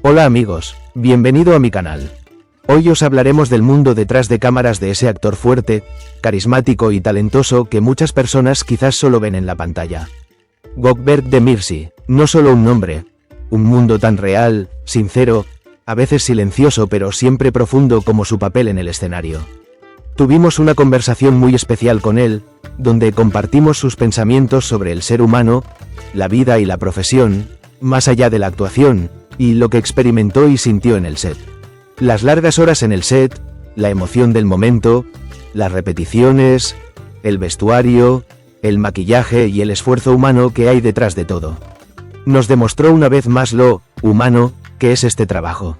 Hola amigos, bienvenido a mi canal. Hoy os hablaremos del mundo detrás de cámaras de ese actor fuerte, carismático y talentoso que muchas personas quizás solo ven en la pantalla. Gökberk Demirci, no solo un nombre, un mundo tan real, sincero, a veces silencioso pero siempre profundo como su papel en el escenario. Tuvimos una conversación muy especial con él, donde compartimos sus pensamientos sobre el ser humano, la vida y la profesión, más allá de la actuación, y lo que experimentó y sintió en el set. Las largas horas en el set, la emoción del momento, las repeticiones, el vestuario, el maquillaje y el esfuerzo humano que hay detrás de todo. Nos demostró una vez más lo humano que es este trabajo.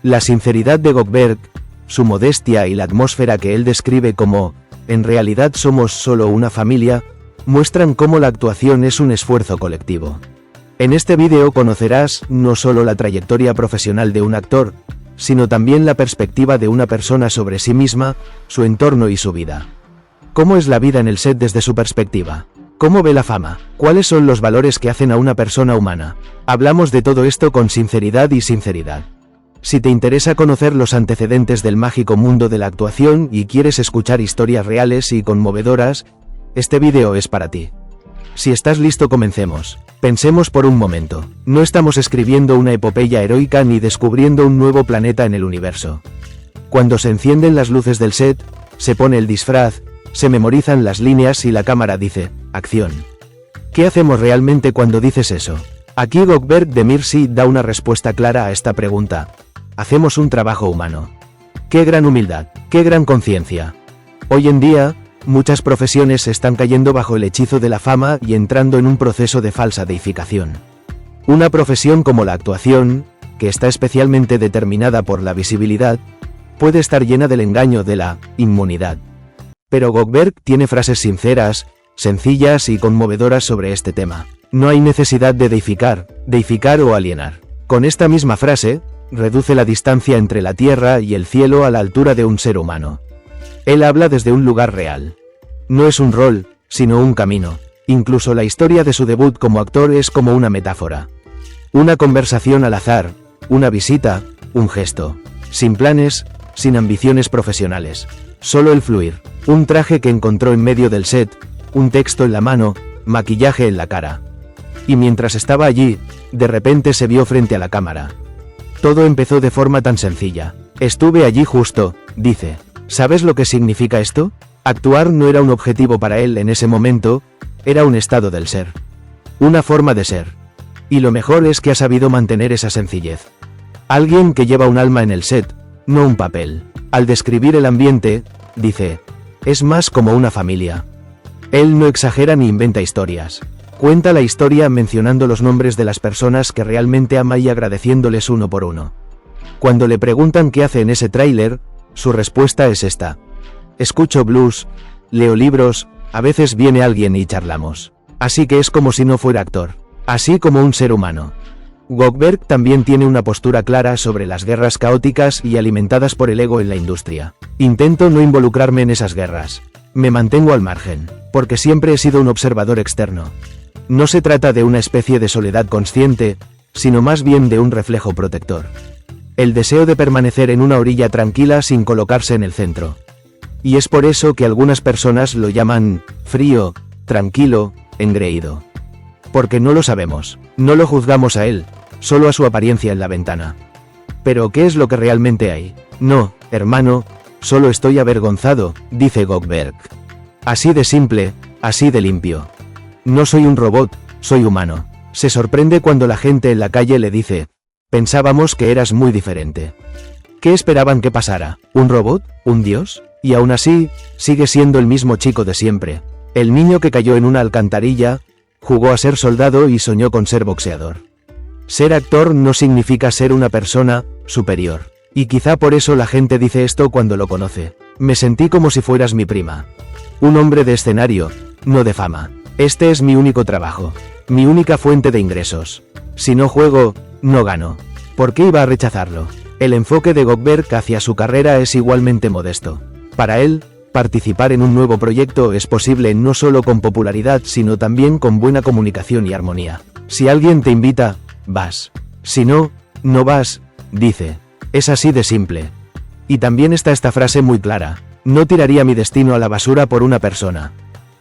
La sinceridad de Gökberk, su modestia y la atmósfera que él describe como «en realidad somos solo una familia», muestran cómo la actuación es un esfuerzo colectivo. En este vídeo conocerás no solo la trayectoria profesional de un actor, sino también la perspectiva de una persona sobre sí misma, su entorno y su vida. ¿Cómo es la vida en el set desde su perspectiva? ¿Cómo ve la fama? ¿Cuáles son los valores que hacen a una persona humana? Hablamos de todo esto con sinceridad y sinceridad. Si te interesa conocer los antecedentes del mágico mundo de la actuación y quieres escuchar historias reales y conmovedoras, este vídeo es para ti. Si estás listo, comencemos. Pensemos por un momento. No estamos escribiendo una epopeya heroica ni descubriendo un nuevo planeta en el universo. Cuando se encienden las luces del set, se pone el disfraz, se memorizan las líneas y la cámara dice, acción. ¿Qué hacemos realmente cuando dices eso? Aquí Gökberk Demirci da una respuesta clara a esta pregunta. Hacemos un trabajo humano. ¡Qué gran humildad! ¡Qué gran conciencia! Hoy en día, muchas profesiones están cayendo bajo el hechizo de la fama y entrando en un proceso de falsa deificación. Una profesión como la actuación, que está especialmente determinada por la visibilidad, puede estar llena del engaño de la inmunidad. Pero Gökberk tiene frases sinceras, sencillas y conmovedoras sobre este tema. No hay necesidad de deificar o alienar. Con esta misma frase, reduce la distancia entre la tierra y el cielo a la altura de un ser humano. Él habla desde un lugar real. No es un rol, sino un camino. Incluso la historia de su debut como actor es como una metáfora. Una conversación al azar, una visita, un gesto. Sin planes, sin ambiciones profesionales. Solo el fluir. Un traje que encontró en medio del set, un texto en la mano, maquillaje en la cara. Y mientras estaba allí, de repente se vio frente a la cámara. Todo empezó de forma tan sencilla. Estuve allí justo, dice. ¿Sabes lo que significa esto? Actuar no era un objetivo para él en ese momento, era un estado del ser. Una forma de ser. Y lo mejor es que ha sabido mantener esa sencillez. Alguien que lleva un alma en el set, no un papel. Al describir el ambiente, dice, es más como una familia. Él no exagera ni inventa historias. Cuenta la historia mencionando los nombres de las personas que realmente ama y agradeciéndoles uno por uno. Cuando le preguntan qué hace en ese tráiler, su respuesta es esta. Escucho blues, leo libros, a veces viene alguien y charlamos. Así que es como si no fuera actor. Así como un ser humano. Gökberk también tiene una postura clara sobre las guerras caóticas y alimentadas por el ego en la industria. Intento no involucrarme en esas guerras. Me mantengo al margen, porque siempre he sido un observador externo. No se trata de una especie de soledad consciente, sino más bien de un reflejo protector. El deseo de permanecer en una orilla tranquila sin colocarse en el centro. Y es por eso que algunas personas lo llaman frío, tranquilo, engreído. Porque no lo sabemos, no lo juzgamos a él, solo a su apariencia en la ventana. Pero ¿qué es lo que realmente hay? No, hermano, solo estoy avergonzado, dice Gökberk. Así de simple, así de limpio. No soy un robot, soy humano. Se sorprende cuando la gente en la calle le dice, pensábamos que eras muy diferente. ¿Qué esperaban que pasara? ¿Un robot? ¿Un dios? Y aún así, sigue siendo el mismo chico de siempre. El niño que cayó en una alcantarilla, jugó a ser soldado y soñó con ser boxeador. Ser actor no significa ser una persona superior. Y quizá por eso la gente dice esto cuando lo conoce. Me sentí como si fueras mi prima. Un hombre de escenario, no de fama. Este es mi único trabajo. Mi única fuente de ingresos. Si no juego, no gano. ¿Por qué iba a rechazarlo? El enfoque de Gökberk hacia su carrera es igualmente modesto. Para él, participar en un nuevo proyecto es posible no solo con popularidad sino también con buena comunicación y armonía. Si alguien te invita, vas. Si no, No vas, dice. Es así de simple. Y también está esta frase muy clara. No tiraría mi destino a la basura por una persona.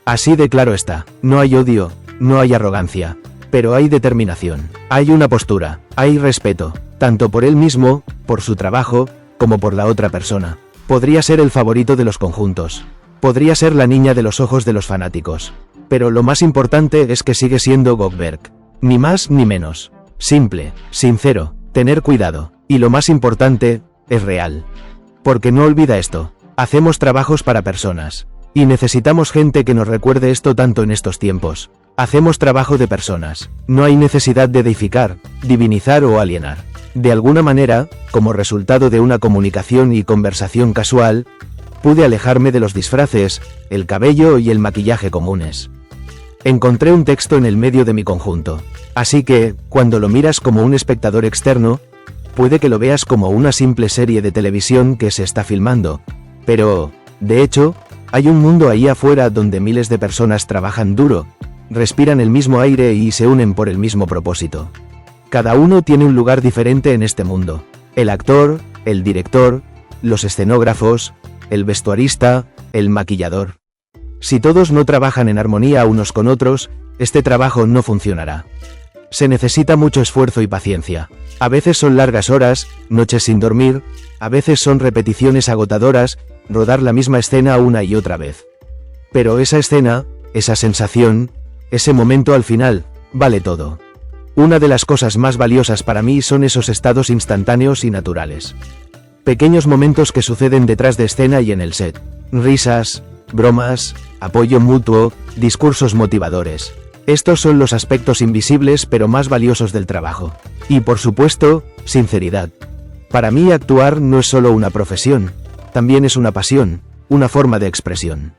Así de claro está. No hay odio, no hay arrogancia. Pero hay determinación. Hay una postura. Hay respeto. Tanto por él mismo, por su trabajo, como por la otra persona. Podría ser el favorito de los conjuntos. Podría ser la niña de los ojos de los fanáticos. Pero lo más importante es que sigue siendo Gökberg. Ni más ni menos. Simple, sincero, tener cuidado. Y lo más importante, es real. Porque no olvida esto. Hacemos trabajos para personas. Y necesitamos gente que nos recuerde esto tanto en estos tiempos. Hacemos trabajo de personas. No hay necesidad de deificar, divinizar o alienar. De alguna manera, como resultado de una comunicación y conversación casual, pude alejarme de los disfraces, el cabello y el maquillaje comunes. Encontré un texto en el medio de mi conjunto. Así que, cuando lo miras como un espectador externo, puede que lo veas como una simple serie de televisión que se está filmando. Pero, de hecho, hay un mundo ahí afuera donde miles de personas trabajan duro, respiran el mismo aire y se unen por el mismo propósito. Cada uno tiene un lugar diferente en este mundo. El actor, el director, los escenógrafos, el vestuarista, el maquillador. Si todos no trabajan en armonía unos con otros, este trabajo no funcionará. Se necesita mucho esfuerzo y paciencia. A veces son largas horas, noches sin dormir, a veces son repeticiones agotadoras, rodar la misma escena una y otra vez. Pero esa escena, esa sensación, ese momento al final, vale todo. Una de las cosas más valiosas para mí son esos estados instantáneos y naturales. Pequeños momentos que suceden detrás de escena y en el set. Risas, bromas, apoyo mutuo, discursos motivadores. Estos son los aspectos invisibles pero más valiosos del trabajo. Y por supuesto, sinceridad. Para mí actuar no es solo una profesión, también es una pasión, una forma de expresión.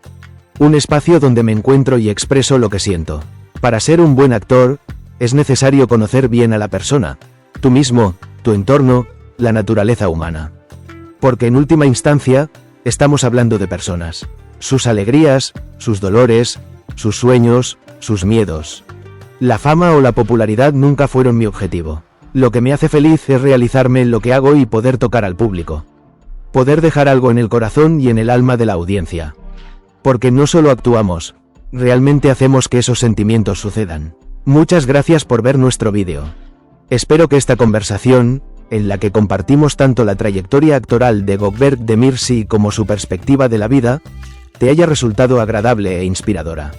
Un espacio donde me encuentro y expreso lo que siento. Para ser un buen actor, es necesario conocer bien a la persona, tú mismo, tu entorno, la naturaleza humana. Porque en última instancia, estamos hablando de personas. Sus alegrías, sus dolores, sus sueños, sus miedos. La fama o la popularidad nunca fueron mi objetivo. Lo que me hace feliz es realizarme en lo que hago y poder tocar al público. Poder dejar algo en el corazón y en el alma de la audiencia. Porque no solo actuamos, realmente hacemos que esos sentimientos sucedan. Muchas gracias por ver nuestro vídeo. Espero que esta conversación, en la que compartimos tanto la trayectoria actoral de Gökberg Demirci como su perspectiva de la vida, te haya resultado agradable e inspiradora.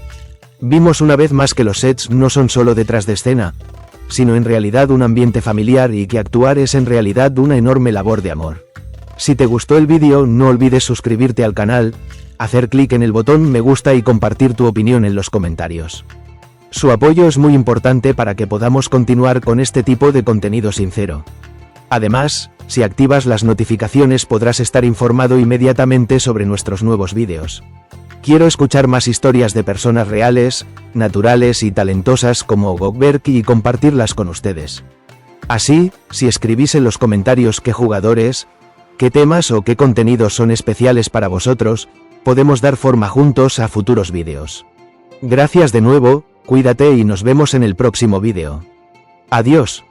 Vimos una vez más que los sets no son solo detrás de escena, sino en realidad un ambiente familiar y que actuar es en realidad una enorme labor de amor. Si te gustó el vídeo, no olvides suscribirte al canal, hacer clic en el botón me gusta y compartir tu opinión en los comentarios. Su apoyo es muy importante para que podamos continuar con este tipo de contenido sincero. Además, si activas las notificaciones podrás estar informado inmediatamente sobre nuestros nuevos vídeos. Quiero escuchar más historias de personas reales, naturales y talentosas como Gökberg y compartirlas con ustedes. Así, si escribís en los comentarios qué jugadores, qué temas o qué contenidos son especiales para vosotros, podemos dar forma juntos a futuros vídeos. Gracias de nuevo, cuídate y nos vemos en el próximo vídeo. Adiós.